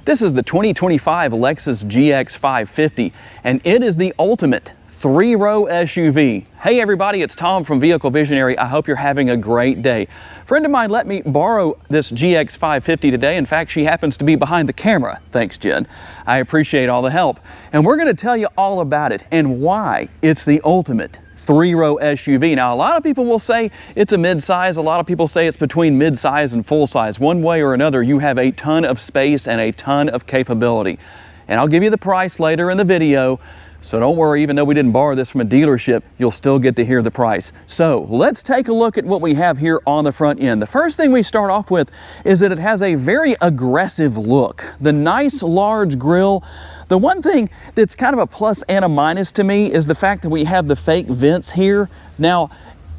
This is the 2025 Lexus GX 550, and it is the ultimate three-row SUV. Hey everybody, it's Tom from Vehicle Visionary. I hope you're having a great day. A friend of mine let me borrow this GX 550 today. In fact, she happens to be behind the camera. Thanks, Jen. I appreciate all the help. And we're going to tell you all about it and why it's the ultimate three-row SUV. Now, a lot of people will say it's a mid-size. A lot of people say it's between mid-size and full-size. One way or another, you have a ton of space and a ton of capability. And I'll give you the price later in the video. So don't worry, even though we didn't borrow this from a dealership, you'll still get to hear the price. So let's take a look at what we have here on the front end. The first thing we start off with is that it has a very aggressive look. The nice large grille. The one thing that's kind of a plus and a minus to me is the fact that we have the fake vents here. Now,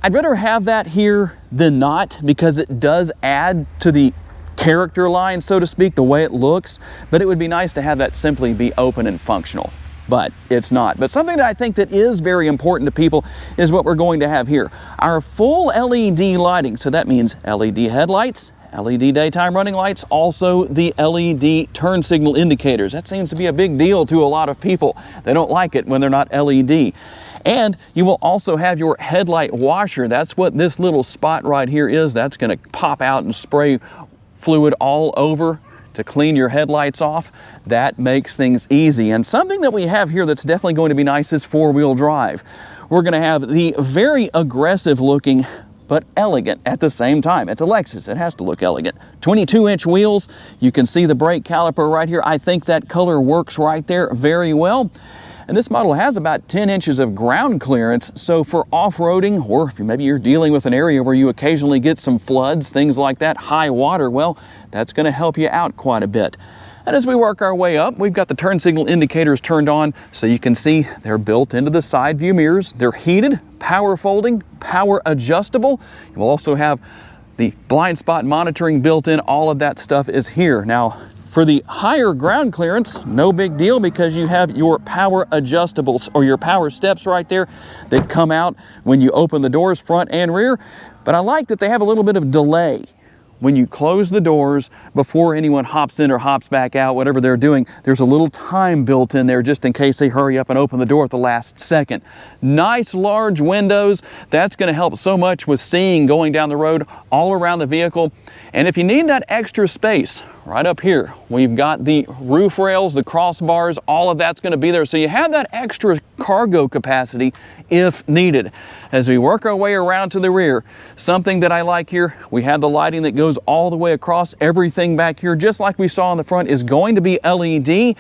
I'd rather have that here than not because it does add to the character line, so to speak, the way it looks. But it would be nice to have that simply be open and functional. But it's not. But something that I think that is very important to people is what we're going to have here. Our full LED lighting. So that means LED headlights, LED daytime running lights, also the LED turn signal indicators. That seems to be a big deal to a lot of people. They don't like it when they're not LED. And you will also have your headlight washer. That's what this little spot right here is. That's going to pop out and spray fluid all over to clean your headlights off. That makes things easy. And something that we have here that's definitely going to be nice is four-wheel drive. We're going to have the very aggressive looking but elegant at the same time. It's a Lexus, it has to look elegant. 22-inch wheels, you can see the brake caliper right here. I think that color works right there very well. And this model has about 10 inches of ground clearance, so for off-roading, or if maybe you're dealing with an area where you occasionally get some floods, things like that, high water, well, that's going to help you out quite a bit. And as we work our way up, we've got the turn signal indicators turned on, so you can see they're built into the side view mirrors. They're heated, power folding, power adjustable. You will also have the blind spot monitoring built in. All of that stuff is here. Now, for the higher ground clearance, no big deal because you have your power adjustables or your power steps right there that come out when you open the doors front and rear. But I like that they have a little bit of delay. When you close the doors before anyone hops in or hops back out, whatever they're doing, there's a little time built in there just in case they hurry up and open the door at the last second. Nice large windows. That's going to help so much with seeing going down the road all around the vehicle. And if you need that extra space, right up here, we've got the roof rails, the crossbars, all of that's going to be there. So you have that extra cargo capacity if needed. As we work our way around to the rear, something that I like here, we have the lighting that goes all the way across. Everything back here, just like we saw on the front, is going to be LED.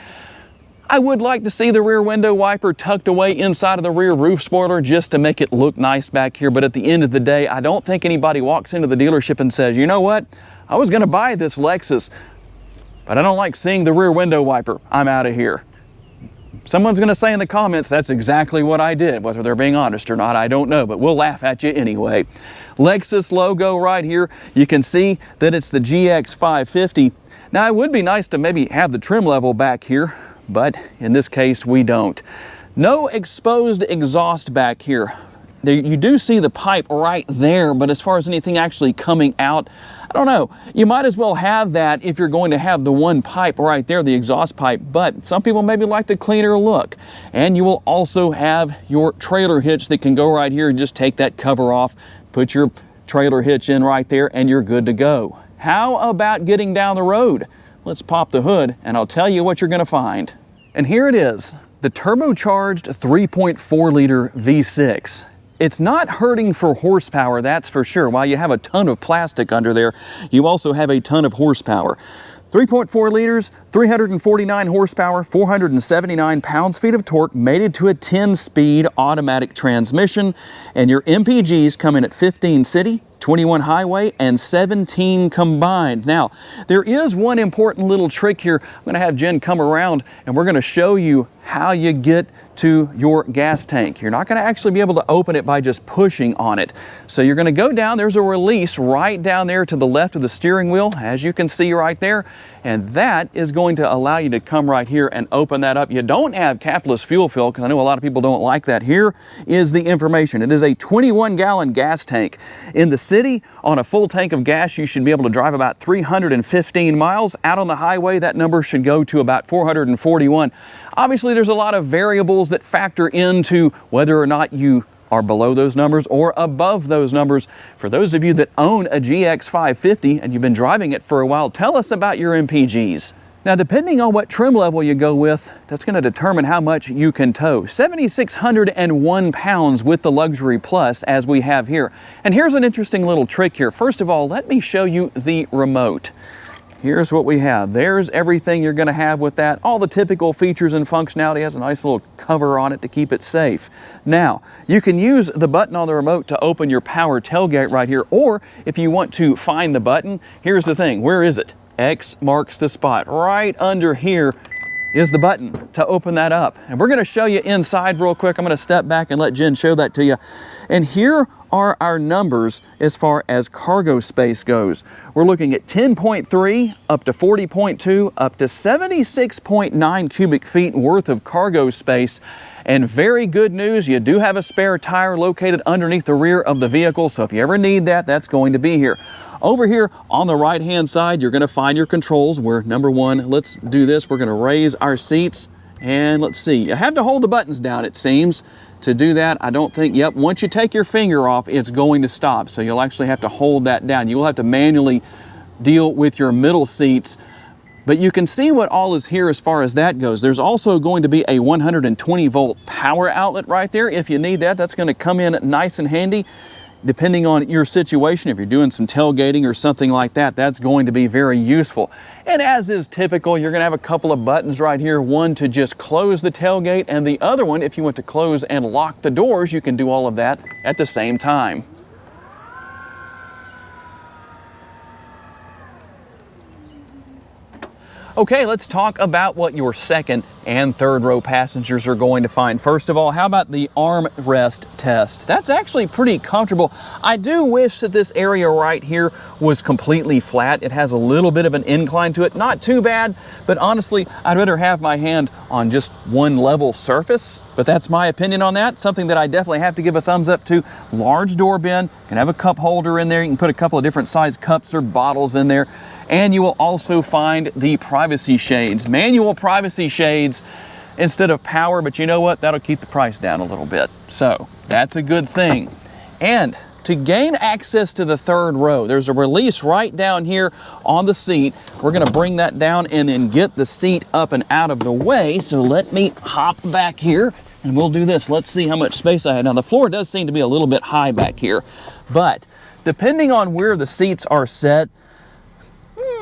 I would like to see the rear window wiper tucked away inside of the rear roof spoiler just to make it look nice back here. But at the end of the day, I don't think anybody walks into the dealership and says, you know what, I was going to buy this Lexus, but I don't like seeing the rear window wiper. I'm out of here. Someone's going to say in the comments, that's exactly what I did. Whether they're being honest or not, I don't know, but we'll laugh at you anyway. Lexus logo right here. You can see that it's the GX 550. Now, it would be nice to maybe have the trim level back here, but in this case, we don't. No exposed exhaust back here. You do see the pipe right there, but as far as anything actually coming out, I don't know. You might as well have that if you're going to have the one pipe right there, the exhaust pipe, but some people maybe like the cleaner look. And you will also have your trailer hitch that can go right here and just take that cover off, put your trailer hitch in right there, and you're good to go. How about getting down the road? Let's pop the hood and I'll tell you what you're going to find. And here it is, the turbocharged 3.4 liter V6. It's not hurting for horsepower, that's for sure. While you have a ton of plastic under there, you also have a ton of horsepower. 3.4 liters, 349 horsepower, 479 pounds-feet of torque, mated to a 10-speed automatic transmission. And your MPGs come in at 15 city, 21 highway, and 17 combined. Now, there is one important little trick here. I'm going to have Jen come around and we're going to show you how you get to your gas tank. You're not going to actually be able to open it by just pushing on it. So you're going to go down, there's a release right down there to the left of the steering wheel, as you can see right there, and that is going to allow you to come right here and open that up. You don't have capless fuel fill, because I know a lot of people don't like that. Here is the information. It is a 21-gallon gas tank. In the city, on a full tank of gas, you should be able to drive about 315 miles. Out on the highway, that number should go to about 441. Obviously, there's a lot of variables that factor into whether or not you are below those numbers or above those numbers. For those of you that own a GX 550 and you've been driving it for a while, tell us about your MPGs. Now, depending on what trim level you go with, that's going to determine how much you can tow. 7,601 pounds with the Luxury Plus, as we have here. And here's an interesting little trick here. First of all, let me show you the remote. Here's what we have. There's everything you're going to have with that. All the typical features and functionality. It has a nice little cover on it to keep it safe. Now, you can use the button on the remote to open your power tailgate right here, or if you want to find the button, here's the thing. Where is it? X marks the spot. Right under here is the button to open that up. And we're going to show you inside real quick. I'm going to step back and let Jen show that to you. And here are our numbers as far as cargo space goes. We're looking at 10.3 up to 40.2 up to 76.9 cubic feet worth of cargo space. And very good news, you do have a spare tire located underneath the rear of the vehicle, so if you ever need that, that's going to be here. Over here on the right hand side, you're going to find your controls where, number one, let's do this. We're going to raise our seats, and let's see. You have to hold the buttons down, it seems. To do that, I don't think, yep, once you take your finger off, it's going to stop. So you'll actually have to hold that down. You will have to manually deal with your middle seats. But you can see what all is here as far as that goes. There's also going to be a 120 volt power outlet right there. If you need that, that's going to come in nice and handy. Depending on your situation, if you're doing some tailgating or something like that, that's going to be very useful. And as is typical, you're going to have a couple of buttons right here. One to just close the tailgate, and the other one, if you want to close and lock the doors, you can do all of that at the same time. Okay, let's talk about what your second and third row passengers are going to find. First of all, how about the armrest test? That's actually pretty comfortable. I do wish that this area right here was completely flat. It has a little bit of an incline to it. Not too bad, but honestly, I'd rather have my hand on just one level surface. But that's my opinion on that. Something that I definitely have to give a thumbs up to. Large door bin, can have a cup holder in there. You can put a couple of different size cups or bottles in there. And you will also find the privacy shades, manual privacy shades instead of power, but you know what? That'll keep the price down a little bit. So that's a good thing. And to gain access to the third row, there's a release right down here on the seat. We're gonna bring that down and then get the seat up and out of the way. So let me hop back here and we'll do this. Let's see how much space I have. Now the floor does seem to be a little bit high back here, but depending on where the seats are set,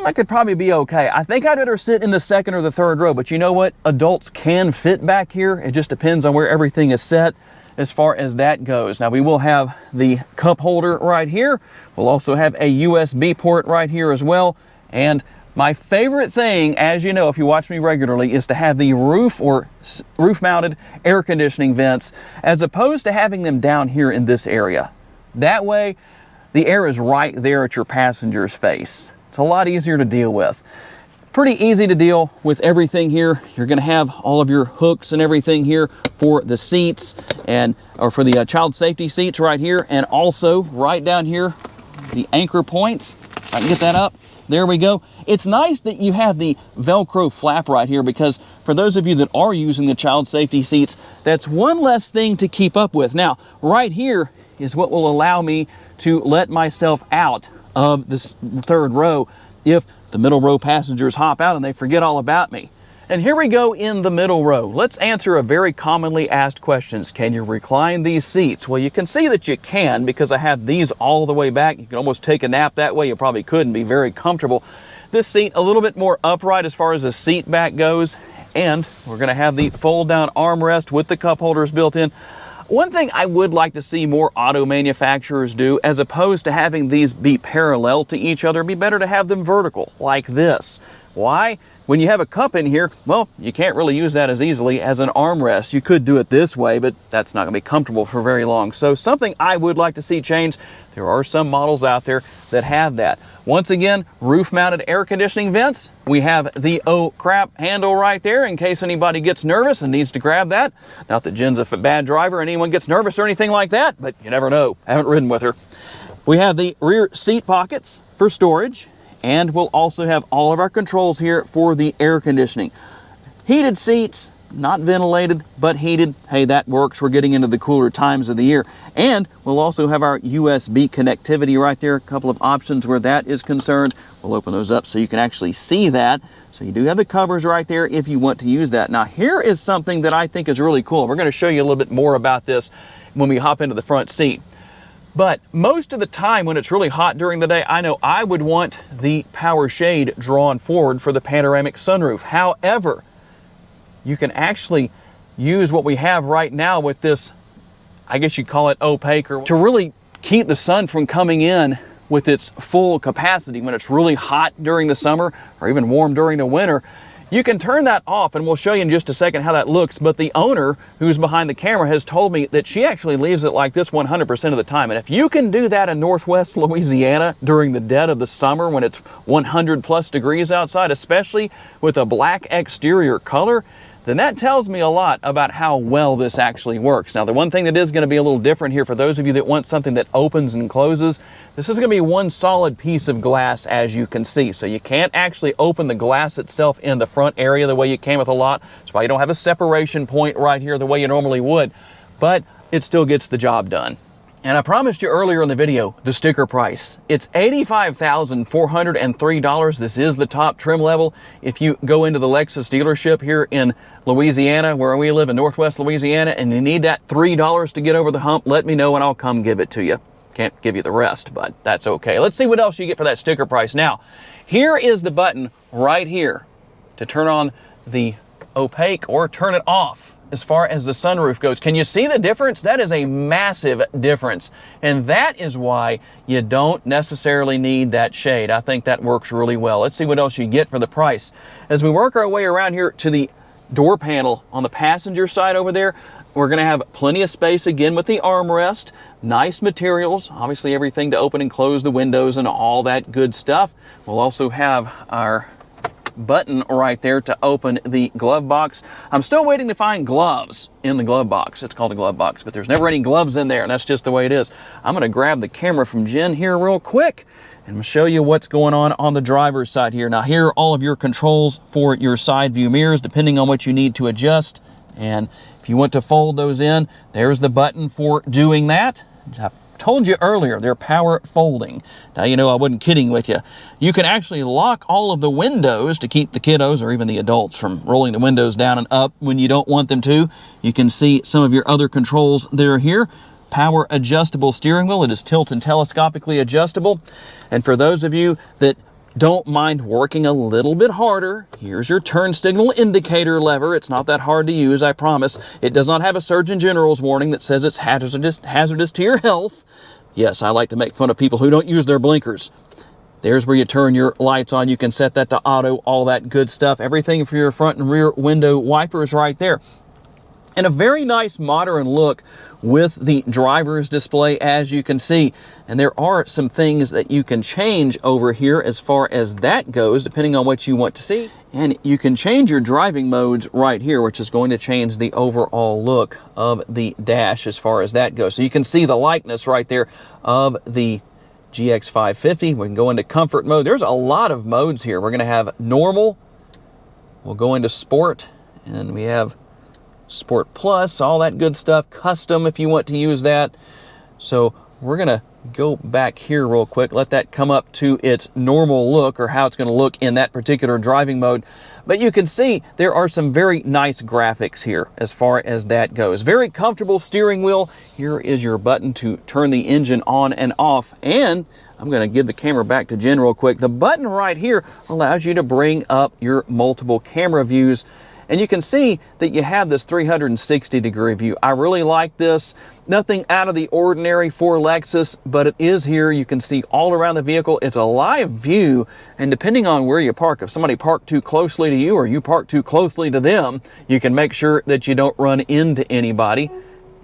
I could probably be okay. I think I'd better sit in the second or the third row, but you know what? Adults can fit back here. It just depends on where everything is set as far as that goes. Now we will have the cup holder right here. We'll also have a USB port right here as well. And my favorite thing, as you know, if you watch me regularly, is to have the roof or roof-mounted air conditioning vents as opposed to having them down here in this area. That way, the air is right there at your passenger's face. It's a lot easier to deal with. Pretty easy to deal with everything here. You're gonna have all of your hooks and everything here for the seats or for the child safety seats right here. And also right down here, the anchor points. If I can get that up, there we go. It's nice that you have the Velcro flap right here because for those of you that are using the child safety seats, that's one less thing to keep up with. Now, right here is what will allow me to let myself out of this third row if the middle row passengers hop out and they forget all about me. And here we go in the middle row. Let's answer a very commonly asked questions. Can you recline these seats? Well, you can see that you can because I have these all the way back. You can almost take a nap that way. You probably could and be very comfortable. This seat a little bit more upright as far as the seat back goes. And we're gonna have the fold down armrest with the cup holders built in. One thing I would like to see more auto manufacturers do, as opposed to having these be parallel to each other, it'd be better to have them vertical, like this. Why? When you have a cup in here, well, you can't really use that as easily as an armrest. You could do it this way, but that's not going to be comfortable for very long. So something I would like to see changed. There are some models out there that have that. Once again, roof-mounted air conditioning vents. We have the oh crap handle right there in case anybody gets nervous and needs to grab that. Not that Jen's a bad driver and anyone gets nervous or anything like that, but you never know. I haven't ridden with her. We have the rear seat pockets for storage. And we'll also have all of our controls here for the air conditioning. Heated seats, not ventilated, but heated. Hey, that works. We're getting into the cooler times of the year. And we'll also have our USB connectivity right there. A couple of options where that is concerned. We'll open those up so you can actually see that. So you do have the covers right there if you want to use that. Now, here is something that I think is really cool. We're going to show you a little bit more about this when we hop into the front seat. But most of the time when it's really hot during the day, I know I would want the power shade drawn forward for the panoramic sunroof. However, you can actually use what we have right now with this, I guess you'd call it opaque, or to really keep the sun from coming in with its full capacity when it's really hot during the summer or even warm during the winter. You can turn that off, and we'll show you in just a second how that looks, but the owner who's behind the camera has told me that she actually leaves it like this 100% of the time. And if you can do that in Northwest Louisiana during the dead of the summer when it's 100 plus degrees outside, especially with a black exterior color, then that tells me a lot about how well this actually works. Now, the one thing that is going to be a little different here for those of you that want something that opens and closes, this is going to be one solid piece of glass, as you can see. So you can't actually open the glass itself in the front area the way you can with a lot. That's why you don't have a separation point right here the way you normally would, but it still gets the job done. And I promised you earlier in the video, the sticker price. It's $85,403. This is the top trim level. If you go into the Lexus dealership here in Louisiana, where we live in Northwest Louisiana, and you need that $3 to get over the hump, let me know and I'll come give it to you. Can't give you the rest, but that's okay. Let's see what else you get for that sticker price. Now, here is the button right here to turn on the opaque or turn it off. As far as the sunroof goes, can you see the difference? That is a massive difference. And that is why you don't necessarily need that shade. I think that works really well. Let's see what else you get for the price. As we work our way around here to the door panel on the passenger side over there, we're going to have plenty of space again with the armrest. Nice materials, obviously everything to open and close the windows and all that good stuff. We'll also have our button right there to open the glove box. I'm still waiting to find gloves in the glove box. It's called a glove box, but there's never any gloves in there, and that's just the way it is. I'm going to grab the camera from Jen here real quick and show you what's going on the driver's side here. Now, here are all of your controls for your side view mirrors, depending on what you need to adjust. And if you want to fold those in, there's the button for doing that. I told you earlier, they're power folding. Now, you know I wasn't kidding with you. You can actually lock all of the windows to keep the kiddos or even the adults from rolling the windows down and up when you don't want them to. You can see some of your other controls there here. Power adjustable steering wheel. It is tilt and telescopically adjustable. And for those of you that don't mind working a little bit harder, here's your turn signal indicator lever. It's not that hard to use, I promise. It does not have a Surgeon General's warning that says it's hazardous to your health. Yes, I like to make fun of people who don't use their blinkers. There's where you turn your lights on. You can set that to auto, all that good stuff. Everything for your front and rear window wipers right there. And a very nice modern look with the driver's display, as you can see. And there are some things that you can change over here as far as that goes, depending on what you want to see. And you can change your driving modes right here, which is going to change the overall look of the dash as far as that goes. So you can see the likeness right there of the GX 550. We can go into comfort mode. There's a lot of modes here. We're going to have normal. We'll go into sport, and we have Sport Plus, all that good stuff. Custom if you want to use that. So we're going to go back here real quick, let that come up to its normal look, or how it's going to look in that particular driving mode. But you can see there are some very nice graphics here as far as that goes. Very comfortable steering wheel. Here is your button to turn the engine on and off. And I'm going to give the camera back to Jen real quick. The button right here allows you to bring up your multiple camera views. And you can see that you have this 360-degree view. I really like this. Nothing out of the ordinary for Lexus, but it is here. You can see all around the vehicle. It's a live view, and depending on where you park, if somebody parked too closely to you or you park too closely to them, you can make sure that you don't run into anybody.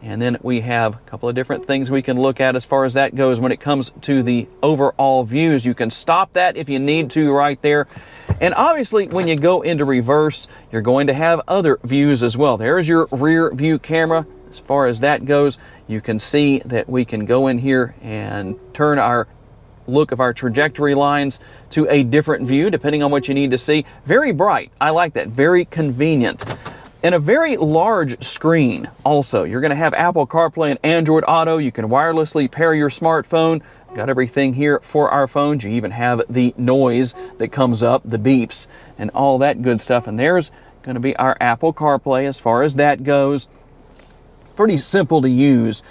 And then we have a couple of different things we can look at as far as that goes when it comes to the overall views. You can stop that if you need to right there. And obviously, when you go into reverse, you're going to have other views as well. There's your rear view camera. As far as that goes, you can see that we can go in here and turn our look of our trajectory lines to a different view, depending on what you need to see. Very bright. I like that. Very convenient. And a very large screen also. You're going to have Apple CarPlay and Android Auto. You can wirelessly pair your smartphone. Got everything here for our phones. You even have the noise that comes up, the beeps, and all that good stuff. And there's going to be our Apple CarPlay as far as that goes. Pretty simple to use.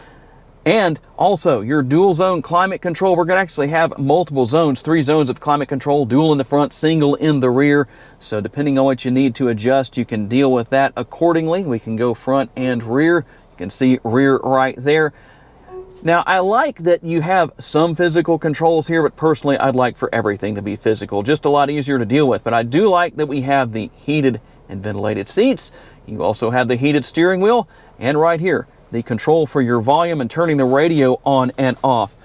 And also your dual zone climate control. We're going to actually have multiple zones, 3 zones of climate control, dual in the front, single in the rear. So depending on what you need to adjust, you can deal with that accordingly. We can go front and rear. You can see rear right there. Now, I like that you have some physical controls here, but personally, I'd like for everything to be physical. Just a lot easier to deal with. But I do like that we have the heated and ventilated seats. You also have the heated steering wheel, and right here, the control for your volume and turning the radio on and off.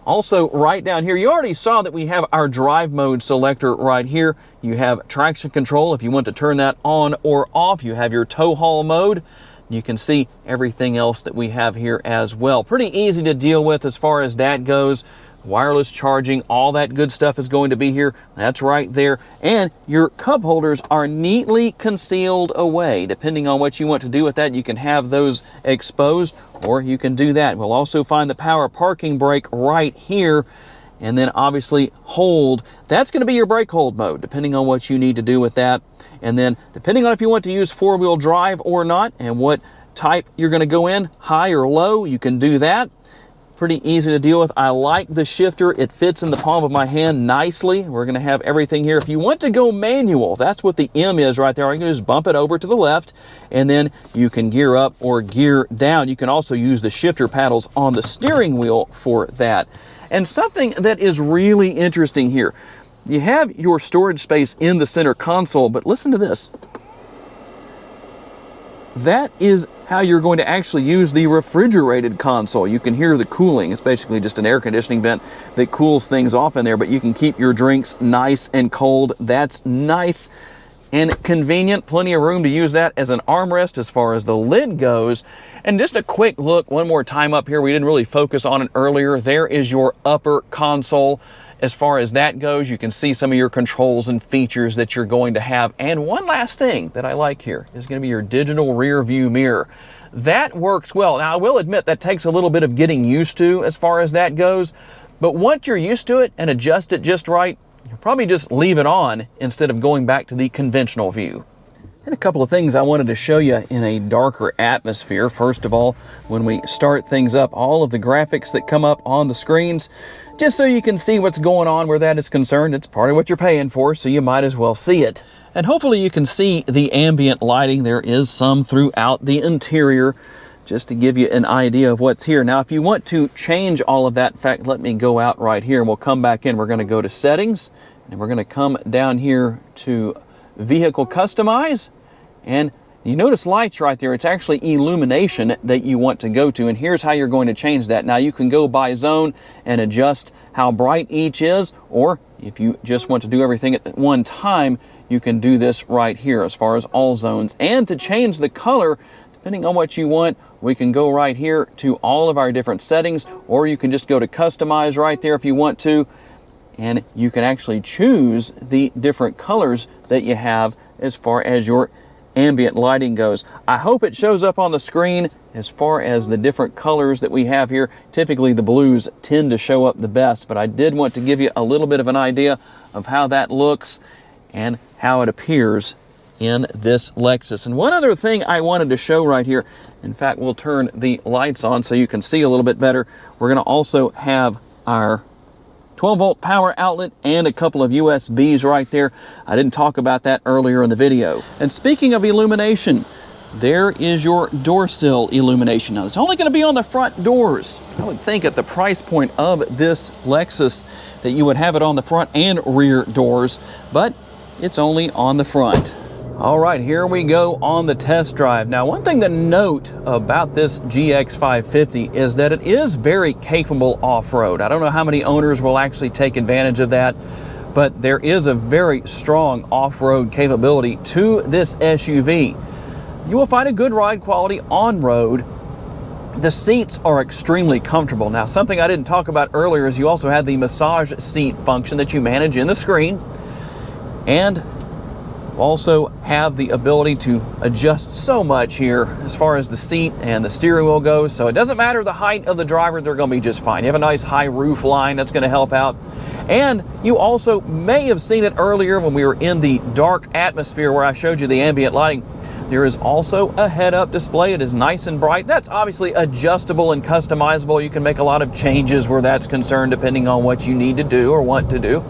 Also, right down here, you already saw that we have our drive mode selector right here. You have traction control if you want to turn that on or off. You have your tow haul mode. You can see everything else that we have here as well. Pretty easy to deal with as far as that goes. Wireless charging, all that good stuff is going to be here. That's right there. And your cup holders are neatly concealed away. Depending on what you want to do with that, you can have those exposed, or you can do that. We'll also find the power parking brake right here. And then obviously hold. That's going to be your brake hold mode, depending on what you need to do with that. And then depending on if you want to use 4-wheel drive or not, and what type you're going to go in, high or low, you can do that. Pretty easy to deal with. I like the shifter. It fits in the palm of my hand nicely. We're going to have everything here. If you want to go manual, that's what the M is right there. You can just bump it over to the left, and then you can gear up or gear down. You can also use the shifter paddles on the steering wheel for that. And something that is really interesting here, you have your storage space in the center console, but listen to this. That is how you're going to actually use the refrigerated console. You can hear the cooling. It's basically just an air conditioning vent that cools things off in there, but you can keep your drinks nice and cold. That's nice and convenient. Plenty of room to use that as an armrest as far as the lid goes. And just a quick look one more time up here. We didn't really focus on it earlier. There is your upper console. As far as that goes, you can see some of your controls and features that you're going to have. And one last thing that I like here is going to be your digital rear view mirror. That works well. Now, I will admit that takes a little bit of getting used to as far as that goes. But once you're used to it and adjust it just right, you'll probably just leave it on instead of going back to the conventional view. And a couple of things I wanted to show you in a darker atmosphere. First of all, when we start things up, all of the graphics that come up on the screens, just so you can see what's going on where that is concerned. It's part of what you're paying for, so you might as well see it. And hopefully you can see the ambient lighting. There is some throughout the interior, just to give you an idea of what's here. Now, if you want to change all of that, in fact, let me go out right here and we'll come back in. We're going to go to settings, and we're going to come down here to vehicle customize. And you notice lights right there. It's actually illumination that you want to go to. And here's how you're going to change that. Now, you can go by zone and adjust how bright each is. Or if you just want to do everything at one time, you can do this right here as far as all zones. And to change the color, depending on what you want, we can go right here to all of our different settings. Or you can just go to customize right there if you want to. And you can actually choose the different colors that you have as far as your ambient lighting goes. I hope it shows up on the screen as far as the different colors that we have here. Typically the blues tend to show up the best, but I did want to give you a little bit of an idea of how that looks and how it appears in this Lexus. And one other thing I wanted to show right here, in fact, we'll turn the lights on so you can see a little bit better. We're going to also have our 12-volt power outlet and a couple of USBs right there. I didn't talk about that earlier in the video. And speaking of illumination, there is your door sill illumination. Now, it's only going to be on the front doors. I would think at the price point of this Lexus that you would have it on the front and rear doors, but it's only on the front. All right, here we go on the test drive. Now, one thing to note about this GX 550 is that it is very capable off-road. I don't know how many owners will actually take advantage of that, but there is a very strong off-road capability to this SUV. You will find a good ride quality on road. The seats are extremely comfortable. Now, something I didn't talk about earlier is you also have the massage seat function that you manage in the screen, and also have the ability to adjust so much here as far as the seat and the steering wheel goes. So it doesn't matter the height of the driver, they're going to be just fine. You have a nice high roof line that's going to help out. And you also may have seen it earlier when we were in the dark atmosphere where I showed you the ambient lighting. There is also a head-up display. It is nice and bright. That's obviously adjustable and customizable. You can make a lot of changes where that's concerned depending on what you need to do or want to do.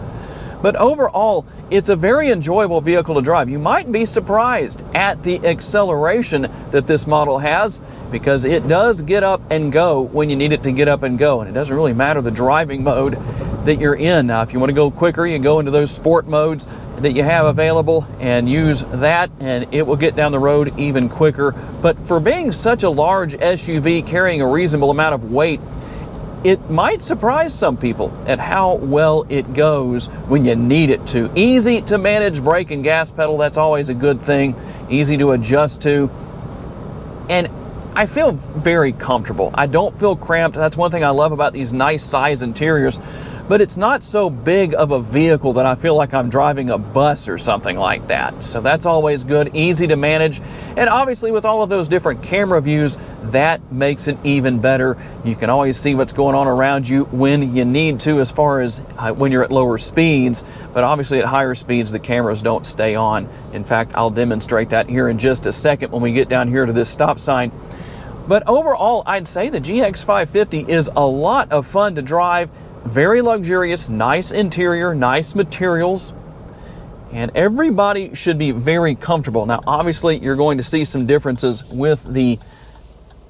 But overall, it's a very enjoyable vehicle to drive. You might be surprised at the acceleration that this model has, because it does get up and go when you need it to get up and go. And it doesn't really matter the driving mode that you're in. Now, if you want to go quicker, you can go into those sport modes that you have available and use that, and it will get down the road even quicker. But for being such a large SUV carrying a reasonable amount of weight, it might surprise some people at how well it goes when you need it to. Easy to manage brake and gas pedal, that's always a good thing. Easy to adjust to. And I feel very comfortable. I don't feel cramped. That's one thing I love about these nice size interiors. But it's not so big of a vehicle that I feel like I'm driving a bus or something like that. So that's always good, easy to manage. And obviously with all of those different camera views, that makes it even better. You can always see what's going on around you when you need to, as far as when you're at lower speeds. But obviously at higher speeds, the cameras don't stay on. In fact, I'll demonstrate that here in just a second when we get down here to this stop sign. But overall, I'd say the GX 550 is a lot of fun to drive. Very luxurious, nice interior, nice materials, and everybody should be very comfortable. Now, obviously, you're going to see some differences with the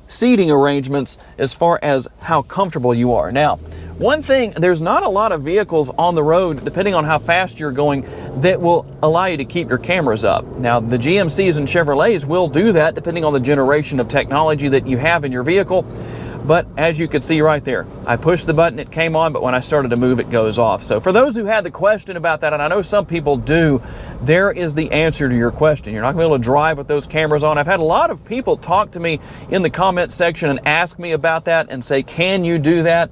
seating arrangements as far as how comfortable you are. Now, one thing, there's not a lot of vehicles on the road, depending on how fast you're going, that will allow you to keep your cameras up. Now, the GMCs and Chevrolets will do that depending on the generation of technology that you have in your vehicle. But as you can see right there, I pushed the button, it came on, but when I started to move, it goes off. So for those who had the question about that, and I know some people do, there is the answer to your question. You're not going to be able to drive with those cameras on. I've had a lot of people talk to me in the comment section and ask me about that and say, can you do that?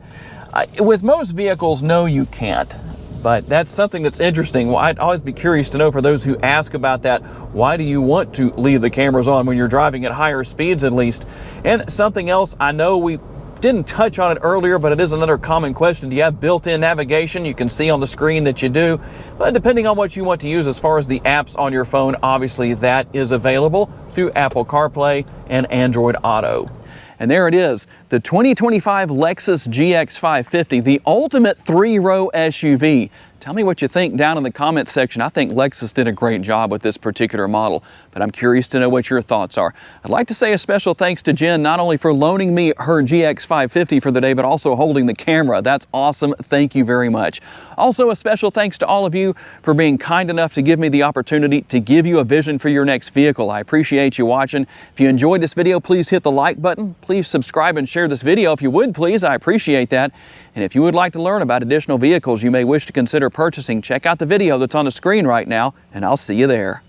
With most vehicles, no, you can't. But that's something that's interesting. Well, I'd always be curious to know, for those who ask about that, why do you want to leave the cameras on when you're driving at higher speeds at least? And something else, I know we didn't touch on it earlier, but it is another common question. Do you have built-in navigation? You can see on the screen that you do. But depending on what you want to use as far as the apps on your phone, obviously that is available through Apple CarPlay and Android Auto. And there it is, the 2025 Lexus GX 550, the ultimate three-row SUV. Tell me what you think down in the comments section. I think Lexus did a great job with this particular model, but I'm curious to know what your thoughts are. I'd like to say a special thanks to Jen, not only for loaning me her GX 550 for the day, but also holding the camera. That's awesome. Thank you very much. Also, a special thanks to all of you for being kind enough to give me the opportunity to give you a vision for your next vehicle. I appreciate you watching. If you enjoyed this video, please hit the like button. Please subscribe and share this video if you would, please. I appreciate that. And if you would like to learn about additional vehicles you may wish to consider purchasing, check out the video that's on the screen right now, and I'll see you there.